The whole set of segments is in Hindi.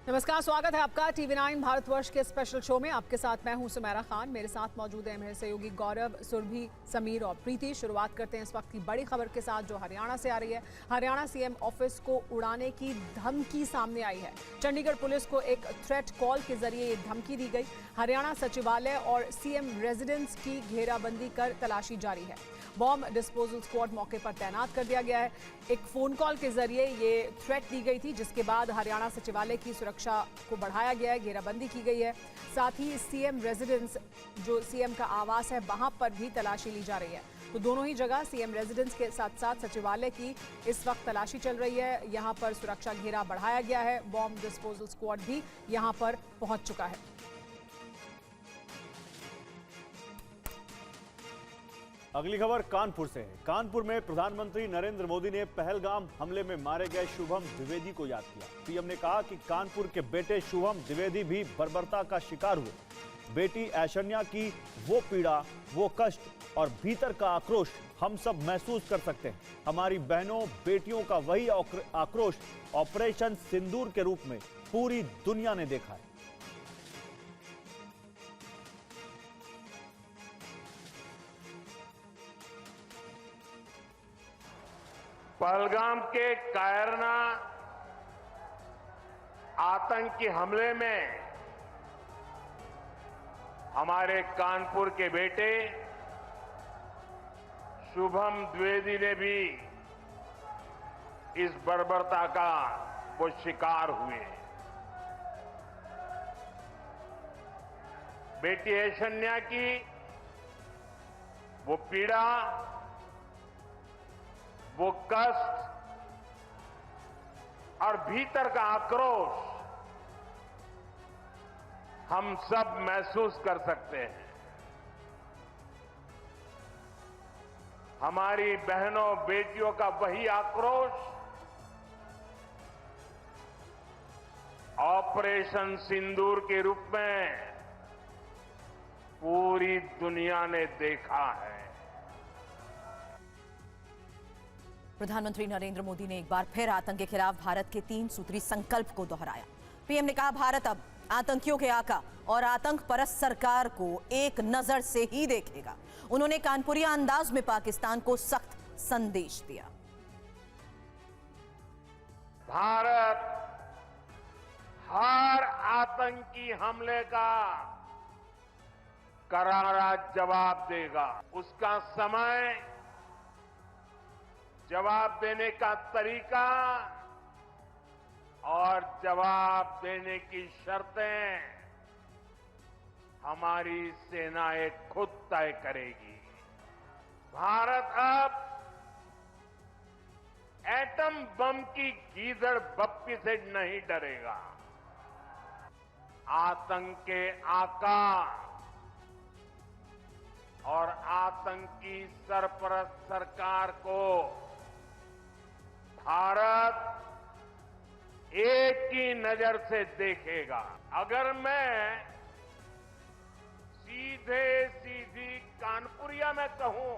नमस्कार, स्वागत है आपका TV9 भारतवर्ष के स्पेशल शो में। आपके साथ मैं हूं सुमेरा खान। मेरे साथ मौजूद हैं मेरे सहयोगी गौरव, सुरभि, समीर और प्रीति। शुरुआत करते हैं इस वक्त की बड़ी खबर के साथ जो हरियाणा से आ रही है। हरियाणा सीएम ऑफिस को उड़ाने की धमकी सामने आई है। चंडीगढ़ पुलिस को एक थ्रेट कॉल के जरिए ये धमकी दी गई। हरियाणा सचिवालय और सीएम रेजिडेंस की घेराबंदी कर तलाशी जारी है। बॉम्ब डिस्पोजल स्क्वाड मौके पर तैनात कर दिया गया है। एक फोन कॉल के जरिए ये थ्रेट दी गई थी, जिसके बाद हरियाणा सचिवालय की सुरक्षा को बढ़ाया गया है, घेराबंदी की गई है। साथ ही सीएम रेजिडेंस, जो सीएम का आवास है, वहां पर भी तलाशी ली जा रही है। तो दोनों ही जगह सीएम रेजिडेंस के साथ साथ सचिवालय की इस वक्त तलाशी चल रही है। यहां पर सुरक्षा घेरा बढ़ाया गया है। बॉम्ब डिस्पोजल स्क्वाड भी यहां पर पहुंच चुका है। अगली खबर कानपुर से है। कानपुर में प्रधानमंत्री नरेंद्र मोदी ने पहलगाम हमले में मारे गए शुभम द्विवेदी को याद किया। पीएम ने कहा कि कानपुर के बेटे शुभम द्विवेदी भी बर्बरता का शिकार हुए। बेटी ऐश्वर्या की वो पीड़ा, वो कष्ट और भीतर का आक्रोश हम सब महसूस कर सकते हैं। हमारी बहनों बेटियों का वही आक्रोश ऑपरेशन सिंदूर के रूप में पूरी दुनिया ने देखा है। पहलगाम के कायरना आतंकी हमले में हमारे कानपुर के बेटे शुभम द्विवेदी ने भी इस बर्बरता का वो शिकार हुए। बेटी ऐश्वर्या की वो पीड़ा, वो कष्ट और भीतर का आक्रोश हम सब महसूस कर सकते हैं। हमारी बहनों बेटियों का वही आक्रोश ऑपरेशन सिंदूर के रूप में पूरी दुनिया ने देखा है। प्रधानमंत्री नरेंद्र मोदी ने एक बार फिर आतंक के खिलाफ भारत के 3 सूत्री संकल्प को दोहराया। पीएम ने कहा, भारत अब आतंकियों के आका और आतंक परस्त सरकार को एक नजर से ही देखेगा। उन्होंने कानपुरिया अंदाज में पाकिस्तान को सख्त संदेश दिया। भारत हर आतंकी हमले का करारा जवाब देगा। उसका समय, जवाब देने का तरीका और जवाब देने की शर्तें हमारी सेनाएं खुद तय करेगी। भारत अब एटम बम की गीदड़ बप्पी से नहीं डरेगा। आतंक के आका और आतंकी सरपरस्त सरकार को भारत एक ही नजर से देखेगा। अगर मैं सीधी कानपुरिया में कहूं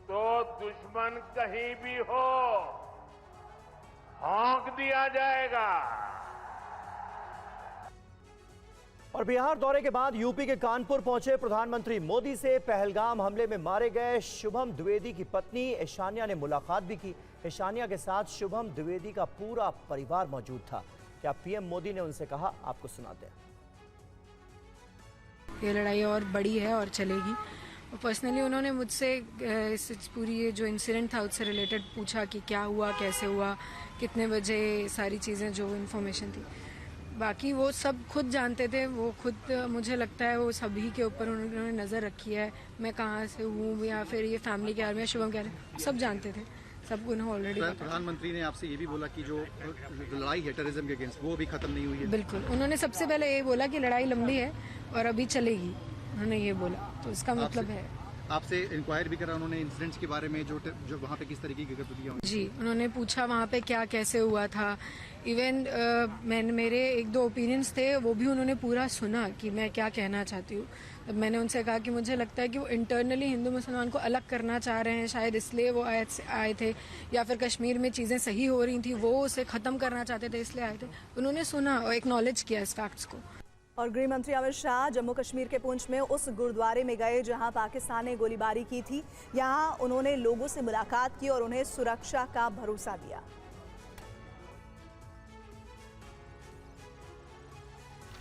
तो दुश्मन कहीं भी हो, हाँक दिया जाएगा। और बिहार दौरे के बाद यूपी के कानपुर पहुंचे प्रधानमंत्री मोदी से पहलगाम हमले में मारे गए शुभम द्विवेदी की पत्नी ऐश्वर्या ने मुलाकात भी की। ऐश्वर्या के साथ शुभम द्विवेदी का पूरा परिवार मौजूद था। क्या पीएम मोदी ने उनसे कहा, आपको सुनाते हैं। ये लड़ाई और बड़ी है और चलेगी। और पर्सनली उन्होंने मुझसे इस पूरी ये जो इंसिडेंट था उससे रिलेटेड पूछा कि क्या हुआ, कैसे हुआ, कितने बजे, सारी चीज़ें जो इन्फॉर्मेशन थी। बाकी वो सब खुद जानते थे। वो खुद, मुझे लगता है वो सभी के ऊपर उन्होंने नज़र रखी है। मैं कहाँ से हूँ या फिर ये फैमिली के बारे में, शुभम क्या है, सब जानते थे। सब उन्हें ऑलरेडी। प्रधानमंत्री ने आपसे ये भी बोला कि जो लड़ाई है टेररिज्म के अगेंस्ट, वो भी खत्म नहीं हुई है। बिल्कुल, उन्होंने सबसे पहले ये बोला कि लड़ाई लंबी है और अभी चलेगी। उन्होंने ये बोला, तो इसका मतलब है आपसे इंक्वायर भी करा उन्होंने इंसिडेंट्स के बारे में, जो वहाँ पे किस तरीके की गतिविधियाँ हुई? जी, उन्होंने पूछा वहाँ पे क्या कैसे हुआ था। इवन मैंने मेरे एक दो ओपिनियंस थे, वो भी उन्होंने पूरा सुना कि मैं क्या कहना चाहती हूँ। तब मैंने उनसे कहा कि मुझे लगता है कि वो इंटरनली हिंदू मुसलमान को अलग करना चाह रहे हैं, शायद इसलिए वो आए थे, या फिर कश्मीर में चीज़ें सही हो रही थी, वो उसे ख़त्म करना चाहते थे इसलिए आए थे। उन्होंने सुना और एक्नॉलेज किया इस फैक्ट्स को। और गृह मंत्री अमित शाह जम्मू कश्मीर के पुंछ में उस गुरुद्वारे में गए जहां पाकिस्तान ने गोलीबारी की थी। यहां उन्होंने लोगों से मुलाकात की और उन्हें सुरक्षा का भरोसा दिया।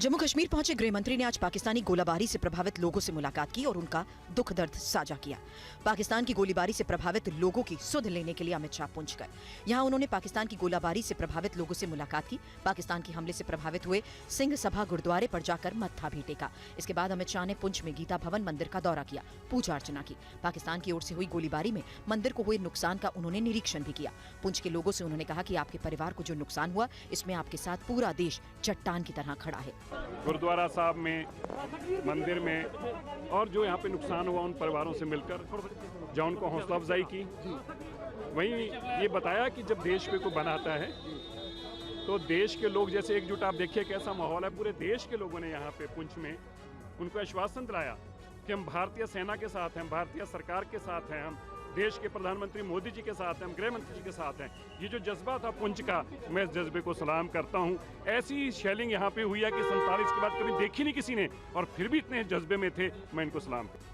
जम्मू कश्मीर पहुंचे गृह मंत्री ने आज पाकिस्तानी गोलाबारी से प्रभावित लोगों से मुलाकात की और उनका दुख दर्द साझा किया। पाकिस्तान की गोलीबारी से प्रभावित लोगों की सुध लेने के लिए अमित शाह पुंछ गए। यहां उन्होंने पाकिस्तान की गोलीबारी से प्रभावित लोगों से मुलाकात की। पाकिस्तान के हमले से प्रभावित हुए सिंह सभा गुरुद्वारे पर जाकर मत्था भी टेका। इसके बाद अमित शाह ने पुंछ में गीता भवन मंदिर का दौरा किया, पूजा अर्चना की। पाकिस्तान की ओर से हुई गोलीबारी में मंदिर को हुए नुकसान का उन्होंने निरीक्षण भी किया। पुंछ के लोगों से उन्होंने कहा कि आपके परिवार को जो नुकसान हुआ, इसमें आपके साथ पूरा देश चट्टान की तरह खड़ा है। गुरुद्वारा साहब में, मंदिर में और जो यहाँ पे नुकसान हुआ उन परिवारों से मिलकर जो उनको हौसला अफजाई की। वहीं ये बताया कि जब देश पे कोई बनाता है तो देश के लोग जैसे एकजुट, आप देखिए कैसा माहौल है। पूरे देश के लोगों ने यहाँ पे पुंछ में उनको आश्वासन दिलाया कि हम भारतीय सेना के साथ हैं, भारतीय सरकार के साथ हैं, हम देश के प्रधानमंत्री मोदी जी के साथ हैं, हम गृह मंत्री जी के साथ हैं। ये जो जज्बा था पुंछ का, मैं इस जज्बे को सलाम करता हूँ। ऐसी शेलिंग यहाँ पे हुई है कि 47 के बाद कभी देखी नहीं किसी ने, और फिर भी इतने जज्बे में थे। मैं इनको सलाम करता हूँ।